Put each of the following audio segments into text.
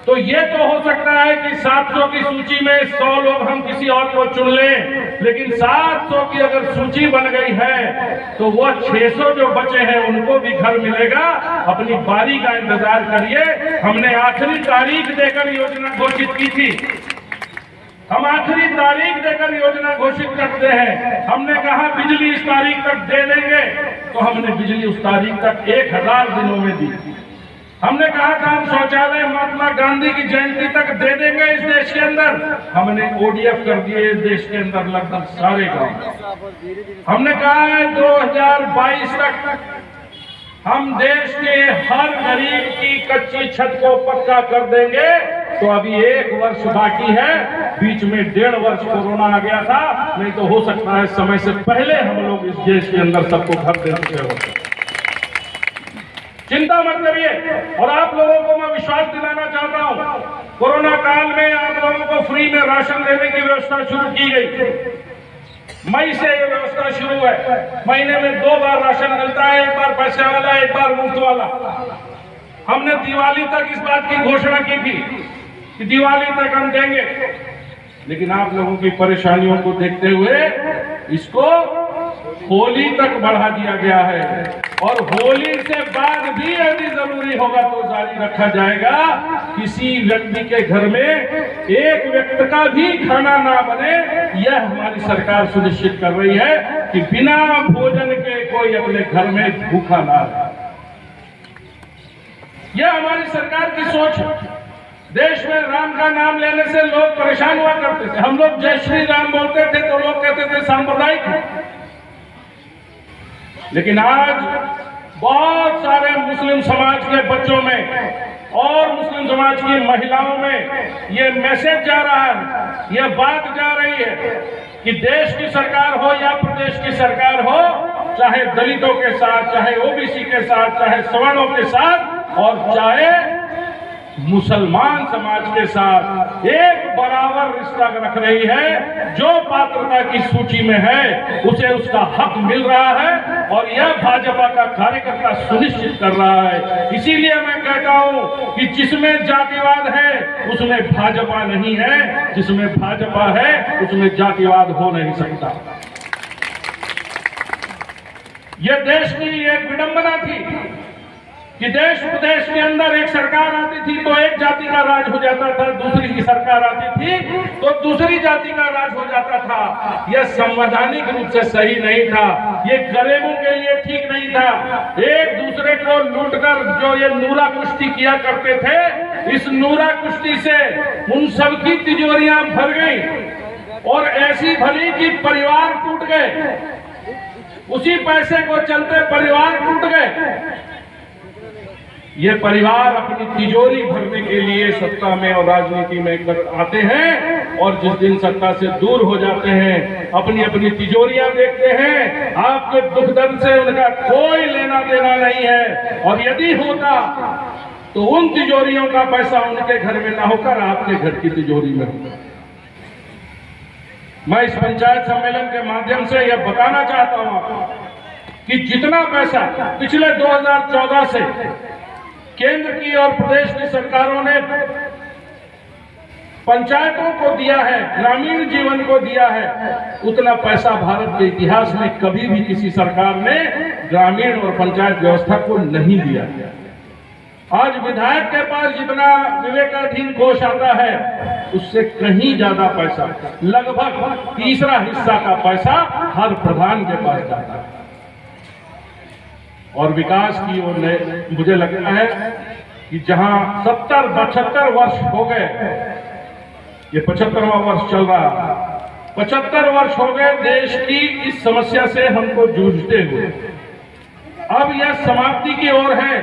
तो ये तो हो सकता है कि 700 की सूची में 100 लोग हम किसी और को चुन लें, लेकिन 700 की अगर सूची बन गई है तो वो 600 जो बचे हैं उनको भी घर मिलेगा। अपनी बारी का इंतजार करिए। हमने आखिरी तारीख देकर योजना घोषित की थी। हम आखिरी तारीख देकर योजना घोषित करते हैं। हमने कहा बिजली इस तारीख तक दे देंगे, तो हमने बिजली उस तारीख तक 1000 दिनों में दी। हमने कहा था हम शौचालय महात्मा गांधी की जयंती तक दे देंगे इस देश के अंदर, हमने ODF कर दिए इस देश के अंदर लगभग सारे गांव। हमने कहा है 2022 तक हम देश के हर गरीब की कच्ची छत को पक्का कर देंगे। तो अभी 1 वर्ष बाकी है, बीच में 1.5 वर्ष कोरोना आ गया था, नहीं तो हो सकता है समय से पहले हम लोग इस देश के अंदर सबको घर दे चुके हो। चिंता मत करिए। और आप लोगों को मैं विश्वास दिलाना चाहता हूं, कोरोना काल में आप लोगों को फ्री में राशन देने की व्यवस्था शुरू की गई। मई से ये व्यवस्था शुरू है। महीने में 2 बार राशन मिलता है, एक बार पैसे वाला, एक बार मुफ्त वाला। हमने दिवाली तक इस बात की घोषणा की थी कि दिवाली तक हम देंगे, लेकिन आप लोगों की परेशानियों को देखते हुए इसको होली तक बढ़ा दिया गया है। और होली से बाद भी यदि जरूरी होगा तो जारी रखा जाएगा। किसी व्यक्ति के घर में एक व्यक्ति का भी खाना ना बने, यह हमारी सरकार सुनिश्चित कर रही है कि बिना भोजन के कोई अपने घर में भूखा ना रहे। यह हमारी सरकार की सोच है। देश में राम का नाम लेने से लोग परेशान हुआ करते थे। हम लोग जय श्री राम बोलते थे तो लोग कहते थे सांप्रदायिक है, लेकिन आज बहुत सारे मुस्लिम समाज के बच्चों में और मुस्लिम समाज की महिलाओं में ये मैसेज जा रहा है, ये बात जा रही है कि देश की सरकार हो या प्रदेश की सरकार हो, चाहे दलितों के साथ, चाहे OBC के साथ, चाहे सवर्णों के साथ और चाहे मुसलमान समाज के साथ एक बराबर रिश्ता रख रही है। जो पात्रता की सूची में है उसे उसका हक मिल रहा है और यह भाजपा का कार्यकर्ता सुनिश्चित कर रहा है। इसीलिए मैं कहता हूं कि जिसमें जातिवाद है उसमें भाजपा नहीं है, जिसमें भाजपा है उसमें जातिवाद हो नहीं सकता। यह देश की एक विडंबना थी कि देश प्रदेश के अंदर एक सरकार आती थी तो एक जाति का राज हो जाता था, दूसरी की सरकार आती थी तो दूसरी जाति का राज हो जाता था। यह संवैधानिक रूप से सही नहीं था, ये गरीबों के लिए ठीक नहीं था। एक दूसरे को लूटकर जो ये नूरा कुश्ती किया करते थे, इस नूरा कुश्ती से उन सबकी तिजोरियां भर गई और ऐसी भरी कि परिवार टूट गए। उसी पैसे को चलते परिवार टूट गए। ये परिवार अपनी तिजोरी भरने के लिए सत्ता में और राजनीति में आते हैं और जिस दिन सत्ता से दूर हो जाते हैं अपनी अपनी तिजोरियां देखते हैं। आपके दुख दर्द से उनका कोई लेना देना नहीं है, और यदि होता तो उन तिजोरियों का पैसा उनके घर में ना होकर आपके घर की तिजोरी में होता। मैं इस पंचायत सम्मेलन के माध्यम से यह बताना चाहता हूं आपको कि जितना पैसा पिछले 2014 से केंद्र की और प्रदेश की सरकारों ने पंचायतों को दिया है, ग्रामीण जीवन को दिया है, उतना पैसा भारत के इतिहास में कभी भी किसी सरकार ने ग्रामीण और पंचायत व्यवस्था को नहीं दिया। आज विधायक के पास जितना विवेकाधीन कोष आता है उससे कहीं ज्यादा पैसा, लगभग तीसरा हिस्सा का पैसा हर प्रधान के पास जाता है। और विकास की ओर मुझे लगता है कि जहां 70-75 वर्ष हो गए, ये 75वां वर्ष चल रहा, 75 वर्ष हो गए देश की इस समस्या से हमको जूझते हुए। अब यह समाप्ति की ओर है।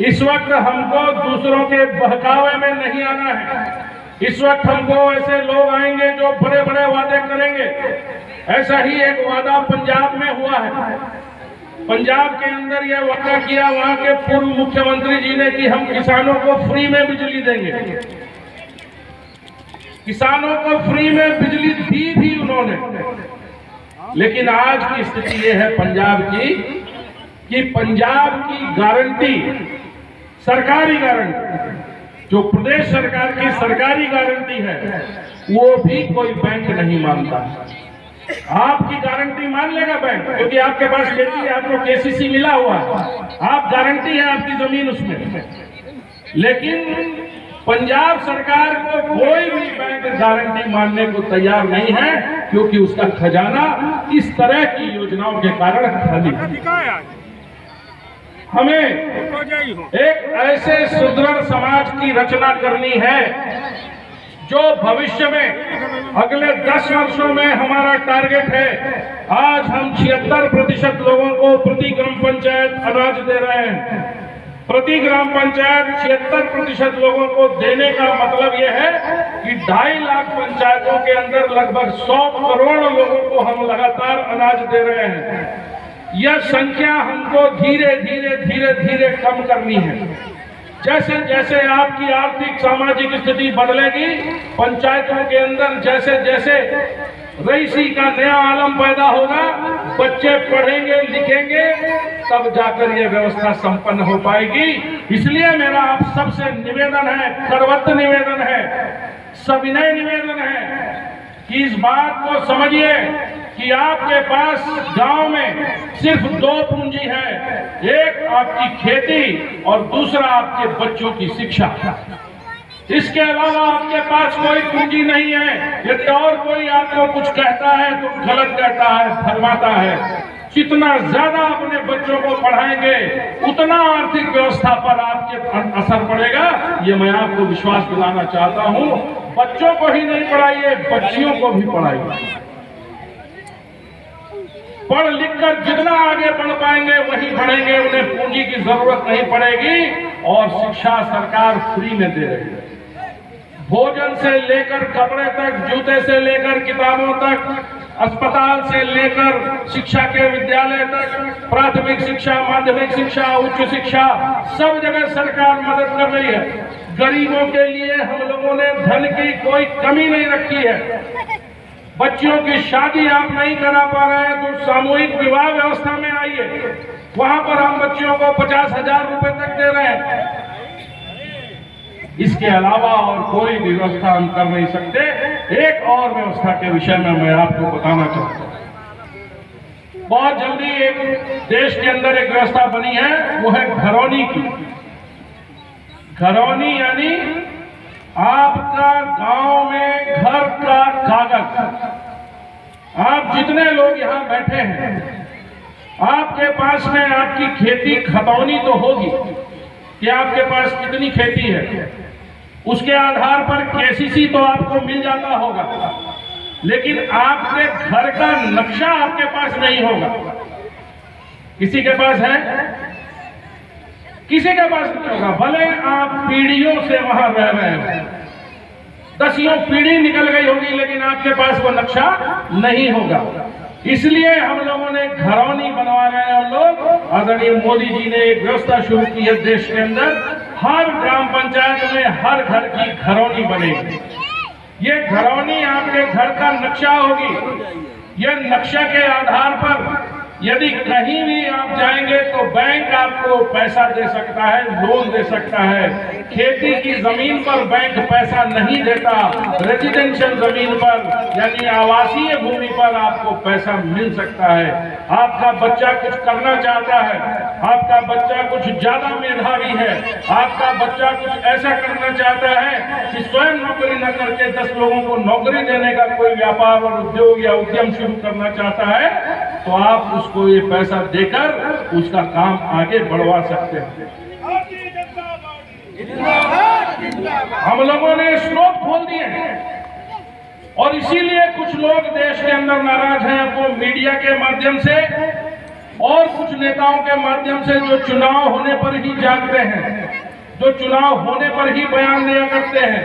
इस वक्त हमको दूसरों के बहकावे में नहीं आना है। इस वक्त हमको ऐसे लोग आएंगे जो बड़े बड़े वादे करेंगे। ऐसा ही एक वादा पंजाब में हुआ है। पंजाब के अंदर यह वादा किया वहां के पूर्व मुख्यमंत्री जी ने कि हम किसानों को फ्री में बिजली देंगे। किसानों को फ्री में बिजली दी भी उन्होंने, लेकिन आज की स्थिति यह है पंजाब की कि पंजाब की गारंटी, सरकारी गारंटी जो प्रदेश सरकार की सरकारी गारंटी है वो भी कोई बैंक नहीं मानता। आपकी गारंटी मान लेगा बैंक, क्योंकि आपके पास खेती है, आपको केसीसी मिला हुआ है, आप गारंटी है आपकी जमीन उसमें। लेकिन पंजाब सरकार को कोई भी बैंक गारंटी मानने को तैयार नहीं है, क्योंकि उसका खजाना इस तरह की योजनाओं के कारण खाली है। हमें एक ऐसे सुदृढ़ समाज की रचना करनी है जो भविष्य में अगले 10 वर्षों में हमारा टारगेट है। आज हम 76% लोगों को प्रति ग्राम पंचायत अनाज दे रहे हैं। प्रति ग्राम पंचायत 76% लोगों को देने का मतलब यह है कि 2.5 लाख पंचायतों के अंदर लगभग 100 करोड़ लोगों को हम लगातार अनाज दे रहे हैं। यह संख्या हमको धीरे धीरे धीरे धीरे कम करनी है। जैसे जैसे आपकी आर्थिक सामाजिक स्थिति बदलेगी, पंचायतों के अंदर जैसे जैसे रईसी का नया आलम पैदा होगा, बच्चे पढ़ेंगे लिखेंगे, तब जाकर यह व्यवस्था संपन्न हो पाएगी। इसलिए मेरा आप सबसे निवेदन है, करवत निवेदन है, सविनय निवेदन है कि इस बात को समझिए कि आपके पास गांव में सिर्फ 2 पूंजी है, एक आपकी खेती और दूसरा आपके बच्चों की शिक्षा। इसके अलावा आपके पास कोई पूंजी नहीं है। यदि और कोई आपको कुछ कहता है तो गलत कहता है, भरमाता है। जितना ज्यादा अपने बच्चों को पढ़ाएंगे उतना आर्थिक व्यवस्था पर आपके असर पड़ेगा, ये मैं आपको विश्वास दिलाना चाहता हूँ। बच्चों को ही नहीं पढ़ाइए, बच्चियों को भी पढ़ाइए। पढ़ लिख कर जितना आगे बढ़ पाएंगे वही बढ़ेंगे, उन्हें पूंजी की जरूरत नहीं पड़ेगी। और शिक्षा सरकार फ्री में दे रही है। भोजन से लेकर कपड़े तक, जूते से लेकर किताबों तक, अस्पताल से लेकर शिक्षा के विद्यालय तक, प्राथमिक शिक्षा, माध्यमिक शिक्षा, उच्च शिक्षा, सब जगह सरकार मदद कर रही है। गरीबों के लिए हम लोगों ने धन की कोई कमी नहीं रखी है। बच्चियों की शादी आप नहीं करा पा रहे हैं तो सामूहिक विवाह व्यवस्था में आइए, वहां पर हम बच्चियों को 50,000 रुपए तक दे रहे हैं। इसके अलावा और कोई भी व्यवस्था हम कर नहीं सकते। एक और व्यवस्था के विषय में मैं आपको बताना चाहता हूं। बहुत जल्दी एक देश के अंदर एक व्यवस्था बनी है, वो है घरौनी की। घरौनी यानी आपका गांव में घर का कागज। आप जितने लोग यहां बैठे हैं, आपके पास में आपकी खेती खतौनी तो होगी कि आपके पास कितनी खेती है, उसके आधार पर केसीसी तो आपको मिल जाता होगा, लेकिन आपके घर का नक्शा आपके पास नहीं होगा। किसी के पास है? किसी के पास नहीं होगा। भले आप पीढ़ियों से वहां रह रहे हो, 10 पीढ़ी निकल गई होगी, लेकिन आपके पास वो नक्शा नहीं होगा। इसलिए हम लोगों ने घरौनी बनवा रहे हैं। हम लोग, आदरणीय मोदी जी ने एक व्यवस्था शुरू की है देश के अंदर, हर ग्राम पंचायत में हर घर की घरौनी बनेगी। ये घरौनी आपके घर का नक्शा होगी। ये नक्शा के आधार पर यदि कहीं भी आप जाएंगे तो बैंक आपको पैसा दे सकता है, लोन दे सकता है। खेती की जमीन पर बैंक पैसा नहीं देता, रेजिडेंशियल जमीन पर यानी आवासीय भूमि पर आपको पैसा मिल सकता है। आपका बच्चा कुछ करना चाहता है, आपका बच्चा कुछ ज्यादा मेधावी है, आपका बच्चा कुछ ऐसा करना चाहता है कि स्वयं नौकरी न करके 10 लोगों को नौकरी देने का कोई व्यापार और उद्योग या उद्यम शुरू करना चाहता है, तो आप उसको ये पैसा देकर उसका काम आगे बढ़वा सकते हैं। हम लोगों ने स्रोत खोल दिए हैं और इसीलिए कुछ लोग देश के अंदर नाराज हैं। वो मीडिया के माध्यम से और कुछ नेताओं के माध्यम से जो चुनाव होने पर ही जागते हैं, जो चुनाव होने पर ही बयान दिया करते हैं,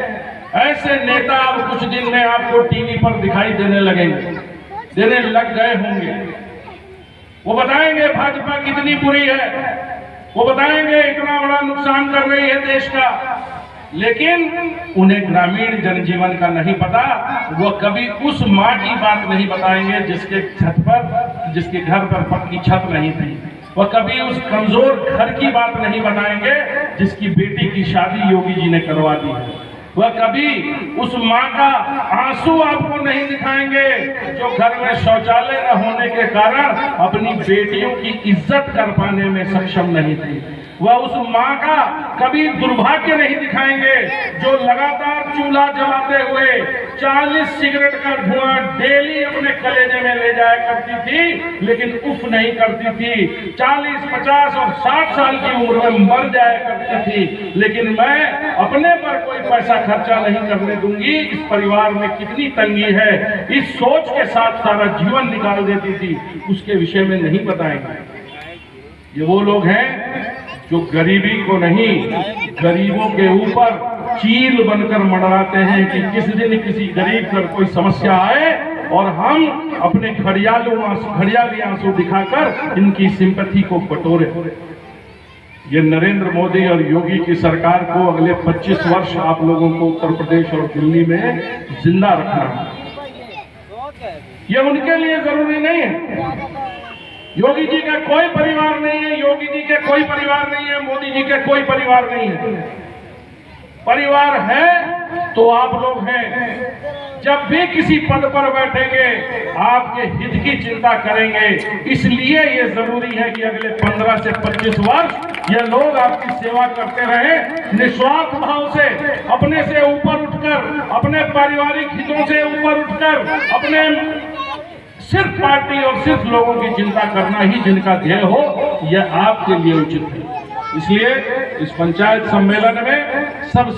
ऐसे नेता अब कुछ दिन में आपको टीवी पर दिखाई देने लगेंगे, देने लग गए होंगे। वो बताएंगे भाजपा कितनी बुरी है, वो बताएंगे इतना बड़ा नुकसान कर रही है देश का, लेकिन उन्हें ग्रामीण जनजीवन का नहीं पता। वो कभी उस माँ की बात नहीं बताएंगे जिसके छत पर, जिसके घर पर पक्की छत नहीं थी। वो कभी उस कमजोर घर की बात नहीं बताएंगे जिसकी बेटी की शादी योगी जी ने करवा दी है। वह कभी उस माँ का आंसू आपको नहीं दिखाएंगे जो घर में शौचालय न होने के कारण अपनी बेटियों की इज्जत कर पाने में सक्षम नहीं थी। वह उस माँ का कभी दुर्भाग्य नहीं दिखाएंगे जो लगातार चूल्हा जलाते हुए 40 सिगरेट का धुआं डेली अपने कलेजे में ले जाया करती थी, लेकिन उफ नहीं करती थी। 40, 50 और 60 साल की उम्र में मर जाया करती थी, लेकिन मैं अपने पर कोई पैसा खर्चा नहीं करने दूंगी। इस परिवार में कितनी तंगी है, इस सोच के साथ सारा जीवन निकाल देती थी। उसके विषय में नहीं बताएंगे। ये वो लोग हैं जो गरीबी को नहीं, गरीबों के ऊपर चील बनकर मंडराते हैं कि किस दिन किसी गरीब पर कोई समस्या आए और हम अपने घड़ियाली आंसू दिखाकर इनकी सिंपैथी को बटोरे। ये नरेंद्र मोदी और योगी की सरकार को अगले 25 वर्ष आप लोगों को उत्तर प्रदेश और दिल्ली में जिंदा रखना है। ये उनके लिए जरूरी नहीं है। योगी जी का कोई परिवार नहीं है, योगी जी के कोई परिवार नहीं है, मोदी जी के कोई परिवार नहीं है। परिवार है तो आप लोग हैं। जब भी किसी पद पर बैठेंगे आपके हित की चिंता करेंगे। इसलिए ये जरूरी है कि अगले 15 से 25 वर्ष ये लोग आपकी सेवा करते रहे, निस्वार्थ भाव से, अपने से ऊपर उठकर, अपने पारिवारिक हितों से ऊपर उठकर, अपने सिर्फ पार्टी और सिर्फ लोगों की चिंता करना ही जिनका ध्येय हो, यह आपके लिए उचित है। इसलिए इस पंचायत सम्मेलन में सब